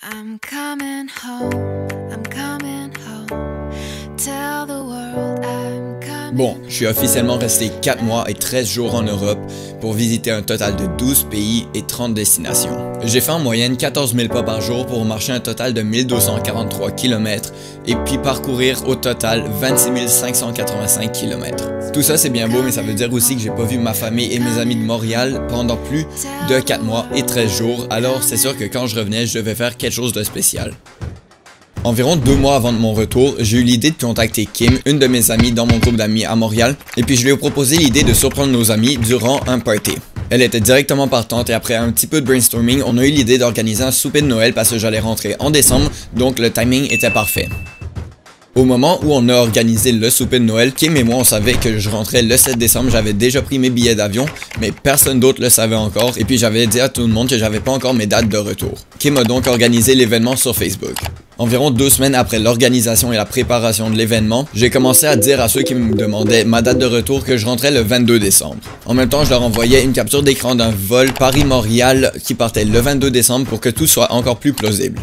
I'm coming home, I'm coming home. Tell the world I'm coming. Bon, je suis officiellement resté 4 mois et 13 jours en Europe pour visiter un total de 12 pays et 30 destinations. J'ai fait en moyenne 14 000 pas par jour pour marcher un total de 1243 km et puis parcourir au total 26 585 km. Tout ça c'est bien beau, mais ça veut dire aussi que j'ai pas vu ma famille et mes amis de Montréal pendant plus de 4 mois et 13 jours, alors c'est sûr que quand je revenais, je devais faire quelque chose de spécial. Environ 2 mois avant de mon retour, j'ai eu l'idée de contacter Kim, une de mes amies dans mon groupe d'amis à Montréal, et puis je lui ai proposé l'idée de surprendre nos amis durant un party. Elle était directement partante et après un petit peu de brainstorming, on a eu l'idée d'organiser un souper de Noël parce que j'allais rentrer en décembre, donc le timing était parfait. Au moment où on a organisé le souper de Noël, Kim et moi on savait que je rentrais le 7 décembre, j'avais déjà pris mes billets d'avion, mais personne d'autre le savait encore, et puis j'avais dit à tout le monde que j'avais pas encore mes dates de retour. Kim a donc organisé l'événement sur Facebook. Environ 2 semaines après l'organisation et la préparation de l'événement, j'ai commencé à dire à ceux qui me demandaient ma date de retour que je rentrais le 22 décembre. En même temps, je leur envoyais une capture d'écran d'un vol Paris-Montréal qui partait le 22 décembre pour que tout soit encore plus plausible.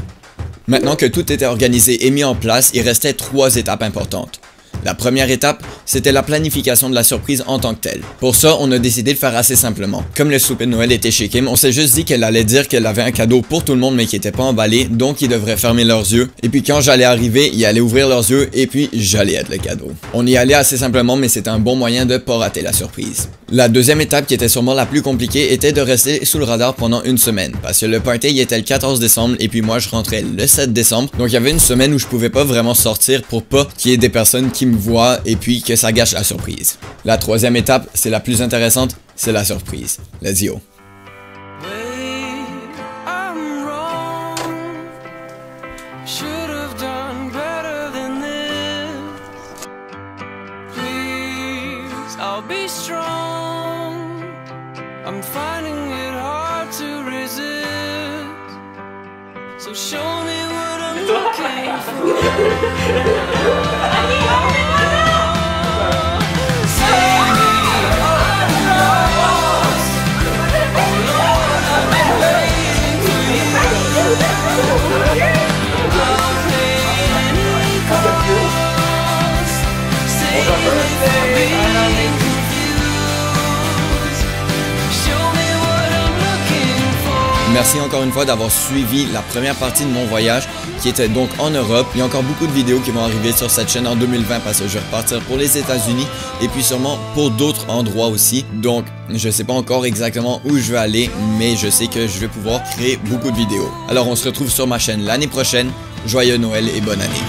Maintenant que tout était organisé et mis en place, il restait 3 étapes importantes. La première étape, c'était la planification de la surprise en tant que telle. Pour ça, on a décidé de faire assez simplement. Comme le souper de Noël était chez Kim, on s'est juste dit qu'elle allait dire qu'elle avait un cadeau pour tout le monde mais qui était pas emballé, donc ils devraient fermer leurs yeux. Et puis quand j'allais arriver, ils allaient ouvrir leurs yeux et puis j'allais être le cadeau. On y allait assez simplement, mais c'était un bon moyen de pas rater la surprise. La deuxième étape, qui était sûrement la plus compliquée, était de rester sous le radar pendant une semaine, parce que le party il était le 14 décembre et puis moi je rentrais le 7 décembre, donc il y avait une semaine où je pouvais pas vraiment sortir pour pas qu'il y ait des personnes qui me voient et puis que ça gâche la surprise. La troisième étape, c'est la plus intéressante, c'est la surprise. Let's go. I'll be strong. I'm finding it hard to resist. So show me what I'm looking for. Save me, I'm lost. Oh Lord, I've been waiting for you. I'll pay any cost. Save me from being confused. Show me what I'm looking for. Merci encore une fois d'avoir suivi la première partie de mon voyage qui était donc en Europe. Il y a encore beaucoup de vidéos qui vont arriver sur cette chaîne en 2020 parce que je vais repartir pour les États-Unis et puis sûrement pour d'autres endroits aussi. Donc je sais pas encore exactement où je vais aller, mais je sais que je vais pouvoir créer beaucoup de vidéos. Alors on se retrouve sur ma chaîne l'année prochaine. Joyeux Noël et bonne année.